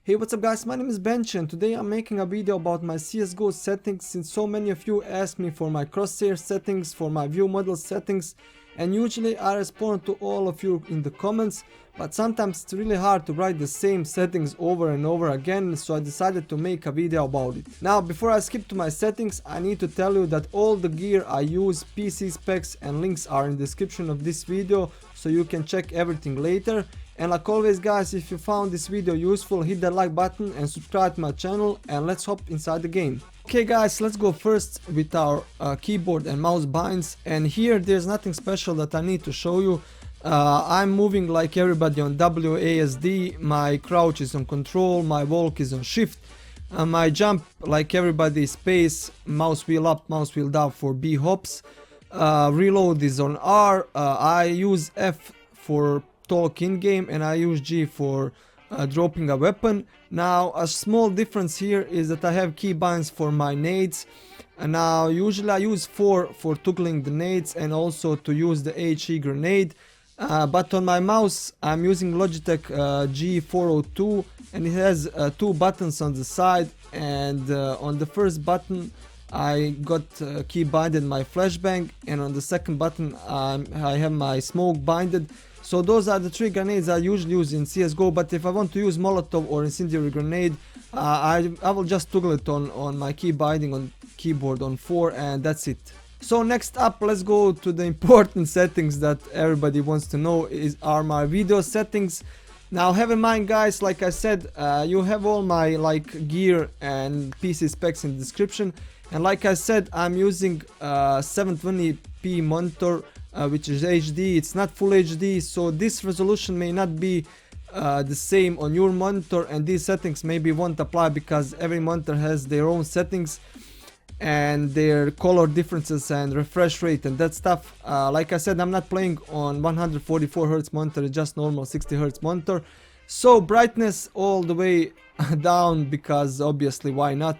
Hey, what's up guys, my name is BanCHy and today I'm making a video about my CSGO settings since so many of you asked me for my Crosshair settings, for my Viewmodel settings, and usually I respond to all of you in the comments, but sometimes it's really hard to write the same settings over and over again, so I decided to make a video about it. Now before I skip to my settings, I need to tell you that all the gear I use, PC specs and links are in the description of this video, so you can check everything later. And like always guys, if you found this video useful, hit that like button and subscribe to my channel, and let's hop inside the game. Okay guys, let's go first with our keyboard and mouse binds, and here there's nothing special that I need to show you. I'm moving like everybody on WASD, my crouch is on control, my walk is on shift, my jump like everybody is space, mouse wheel up, mouse wheel down for B hops, reload is on R, I use F for talk in game and I use G for dropping a weapon. Now a small difference here is that I have keybinds for my nades, and now usually I use 4 for toggling the nades and also to use the HE grenade, but on my mouse I'm using Logitech G402 and it has 2 buttons on the side, and on the first button I got keybinded my flashbang, and on the second button I have my smoke binded. So those are the 3 grenades I usually use in CSGO, but if I want to use Molotov or incendiary grenade, I will just toggle it on my key binding on keyboard on 4, and that's it. So next up, let's go to the important settings that everybody wants to know are my video settings. Now have in mind guys, like I said, you have all my gear and PC specs in the description, and like I said, I'm using 720p monitor, which is HD. It's not full HD, so this resolution may not be the same on your monitor, and these settings maybe won't apply because every monitor has their own settings and their color differences and refresh rate and that stuff. Like I said, I'm not playing on 144Hz monitor, it's just normal 60Hz monitor. So brightness all the way down, because obviously why not,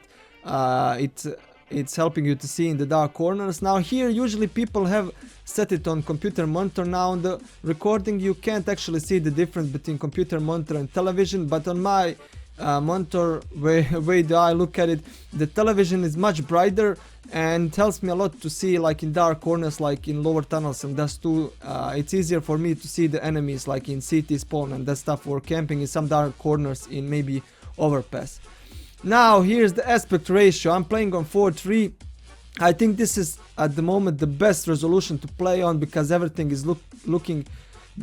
it's helping you to see in the dark corners. Now here usually people have set it on computer monitor. Now on the recording you can't actually see the difference between computer monitor and television, but on my monitor, way that I look at it, the television is much brighter and tells me a lot to see like in dark corners, like in lower tunnels and that too. It's easier for me to see the enemies like in CT spawn and that stuff, or camping in some dark corners in maybe overpass. Now here's the aspect ratio. I'm playing on 4:3. I think this is at the moment the best resolution to play on because everything is looking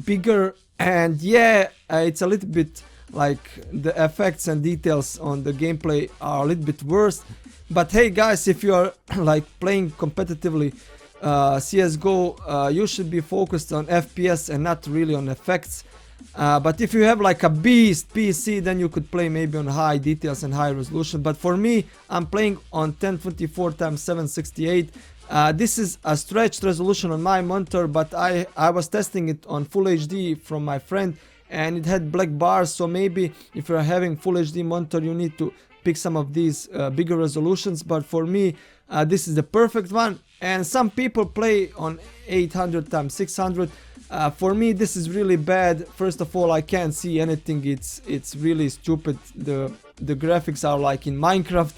bigger, and yeah, it's a little bit like the effects and details on the gameplay are a little bit worse. But hey guys, if you are like playing competitively CSGO, you should be focused on FPS and not really on effects. But if you have like a beast PC, then you could play maybe on high details and high resolution. But for me, I'm playing on 1024x768. This is a stretched resolution on my monitor, but I was testing it on full HD from my friend and it had black bars, so maybe if you're having full HD monitor you need to pick some of these bigger resolutions, but for me this is the perfect one. And some people play on 800x600. For me this is really bad. First of all, I can't see anything, it's really stupid. The graphics are like in Minecraft,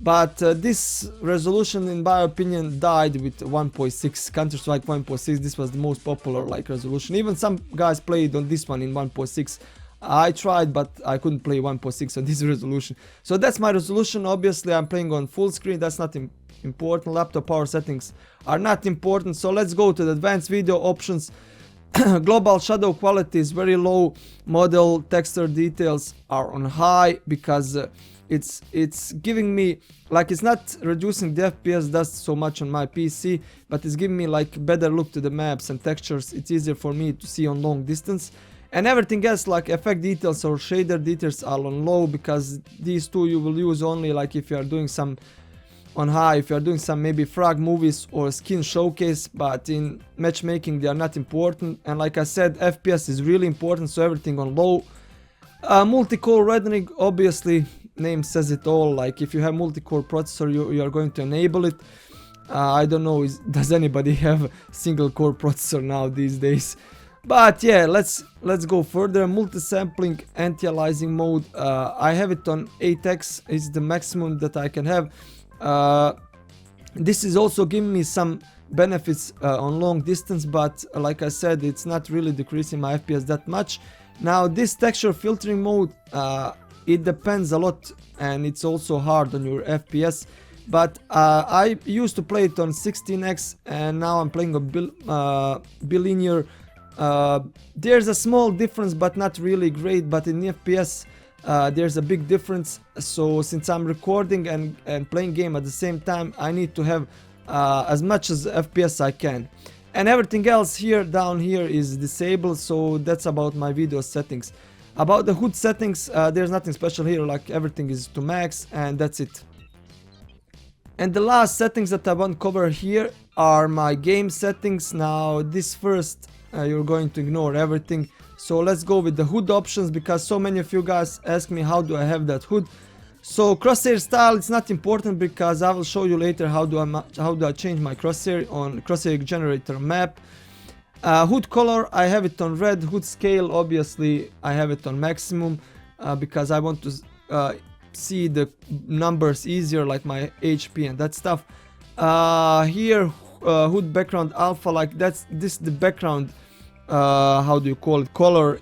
but this resolution in my opinion died with 1.6, Counter-Strike 1.6. This was the most popular like resolution. Even some guys played on this one in 1.6. I tried, but I couldn't play 1.6 on this resolution. So that's my resolution. Obviously I'm playing on full screen, that's not important. Laptop power settings are not important. So let's go to the advanced video options. Global shadow quality is very low. Model texture details are on high because it's giving me like, it's not reducing the FPS does so much on my PC, but it's giving me like better look to the maps and textures. It's easier for me to see on long distance. And everything else like effect details or shader details are on low, because these two you will use only like if you are doing some on high, if you are doing some maybe frag movies or skin showcase, but in matchmaking they are not important. And like I said, FPS is really important, so everything on low. Multi-core rendering, obviously name says it all, like if you have multi-core processor you are going to enable it. I don't know, does anybody have single core processor now these days? But yeah, let's go further. Multi-sampling anti-aliasing mode, I have it on 8x, is the maximum that I can have. This is also giving me some benefits on long distance, but like I said, it's not really decreasing my FPS that much. Now this texture filtering mode, it depends a lot, and it's also hard on your FPS. But I used to play it on 16x, and now I'm playing on bilinear. There's a small difference, but not really great. But in FPS, there's a big difference. So since I'm recording and playing game at the same time, I need to have as much as FPS I can. And everything else here down here is disabled. So that's about my video settings. About the HUD settings, there's nothing special here. Like everything is to max, and that's it. And the last settings that I want to cover here are my game settings. Now this first, you're going to ignore everything. So let's go with the HUD options, because so many of you guys ask me how do I have that HUD. So crosshair style, it's not important because I will show you later how do I change my crosshair on crosshair generator map. HUD color, I have it on red. HUD scale, obviously I have it on maximum because I want to see the numbers easier, like my HP and that stuff. Here HUD background alpha, like this the background, how do you call it, color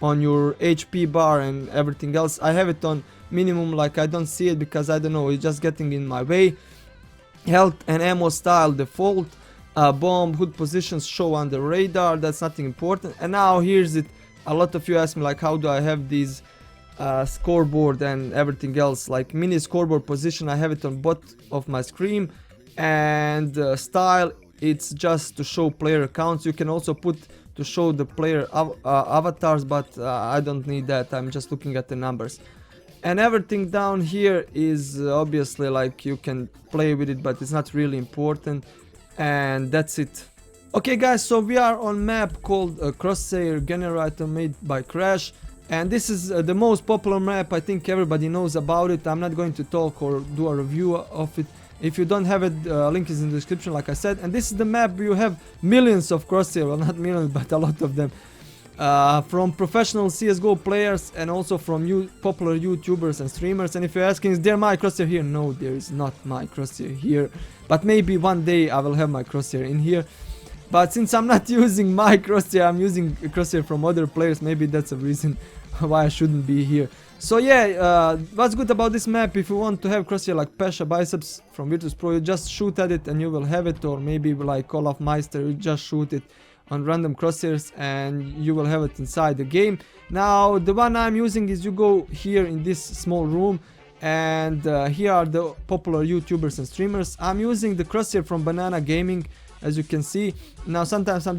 on your HP bar and everything else. I have it on minimum, like I don't see it because I don't know, it's just getting in my way. Health and ammo style default. Bomb HUD positions show on the radar, that's nothing important. And now here's it, a lot of you ask me like how do I have these scoreboard and everything else. Like mini scoreboard position, I have it on bottom of my screen. And style, it's just to show player accounts. You can also put to show the player avatars, but I don't need that, I'm just looking at the numbers. And everything down here is obviously like you can play with it, but it's not really important. And that's it. Okay guys, so we are on map called Crosshair Generator, made by Crash. And this is the most popular map, I think everybody knows about it. I'm not going to talk or do a review of it. If you don't have it, link is in the description, like I said. And this is the map where you have millions of Crosshair, well not millions, but a lot of them. From professional CSGO players and also from popular YouTubers and streamers. And if you're asking, is there my Crosshair here? No, there is not my Crosshair here. But maybe one day I will have my Crosshair in here. But since I'm not using my Crosshair, I'm using Crosshair from other players. Maybe that's a reason why I shouldn't be here. So yeah, what's good about this map, if you want to have Crosshair like BanCHy biceps from Virtus Pro, you just shoot at it and you will have it. Or maybe like Olaf Meister, you just shoot it on random crosshairs and you will have it inside the game. Now the one I'm using is, you go here in this small room, and here are the popular YouTubers and streamers. I'm using the Crosshair from Banana Gaming, as you can see. Now sometimes I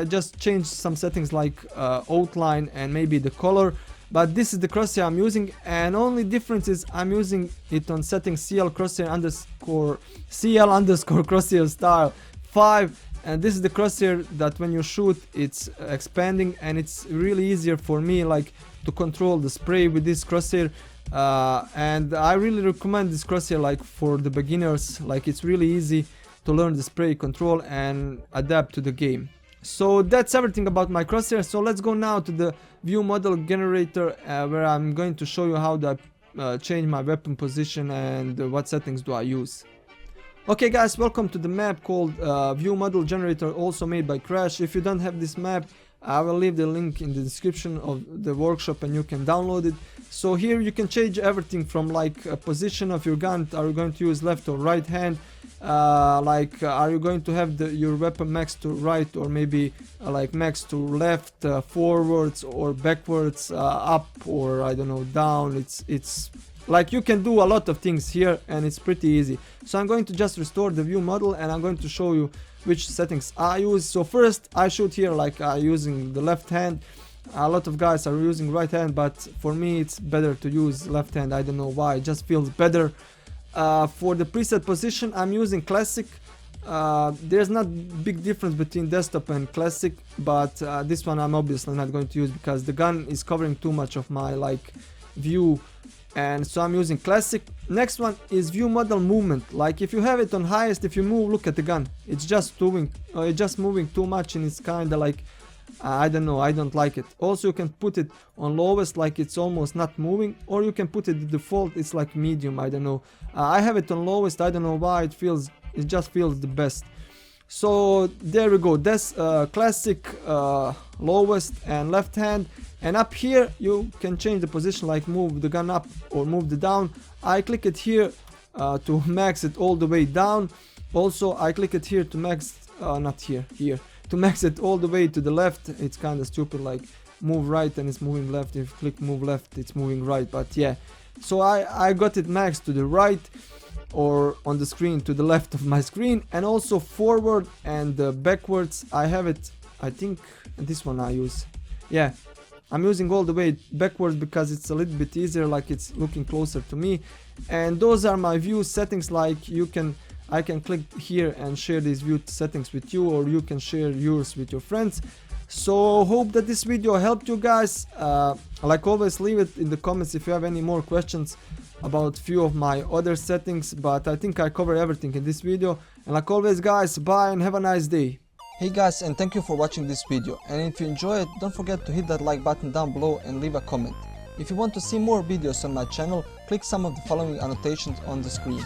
just change some settings like outline and maybe the color, but this is the Crosshair I'm using. And only difference is I'm using it on settings CL underscore Crosshair style 5. And this is the Crosshair that when you shoot, it's expanding, and it's really easier for me like to control the spray with this Crosshair. And I really recommend this Crosshair like for the beginners. Like it's really easy to learn the spray control and adapt to the game. So that's everything about my Crosshair. So let's go now to the view model generator, where I'm going to show you how do I change my weapon position and what settings do I use. Okay guys, welcome to the map called View Model Generator, also made by Crash. If you don't have this map, I will leave the link in the description of the workshop and you can download it. So here you can change everything from like a position of your gun. Are you going to use left or right hand? Are you going to have your weapon max to right, or maybe like max to left, forwards or backwards, up, or I don't know, down. It's like you can do a lot of things here and it's pretty easy. So I'm going to just restore the view model and I'm going to show you which settings I use. So first I shoot here like using the left hand. A lot of guys are using right hand, but for me it's better to use left hand. I don't know why, it just feels better. For the preset position I'm using classic. There's not big difference between desktop and classic, but this one I'm obviously not going to use because the gun is covering too much of my like view and so I'm using classic. Next one is view model movement. Like if you have it on highest, if you move, look at the gun, it's just moving too much, and it's kind of like I don't know, I don't like it. Also you can put it on lowest, like it's almost not moving, or you can put it the default, it's like medium, I don't know. I have it on lowest, I don't know why, it just feels the best. So there we go, that's classic lowest and left hand. And up here you can change the position, like move the gun up or move the down. I click it here to max it all the way down. Also I click it here to max, not here, here, to max it all the way to the left. It's kind of stupid, like move right and it's moving left. If you click move left, it's moving right, but yeah. So I got it maxed to the right, or on the screen to the left of my screen. And also forward and backwards, I have it, I think this one I use. Yeah, I'm using all the way backwards because it's a little bit easier, like it's looking closer to me. And those are my view settings. Like I can click here and share these view settings with you, or you can share yours with your friends. So hope that this video helped you guys. Like always, leave it in the comments if you have any more questions about few of my other settings, but I think I covered everything in this video. And like always guys, bye and have a nice day. Hey guys, and thank you for watching this video, and if you enjoy it, don't forget to hit that like button down below and leave a comment. If you want to see more videos on my channel, click some of the following annotations on the screen.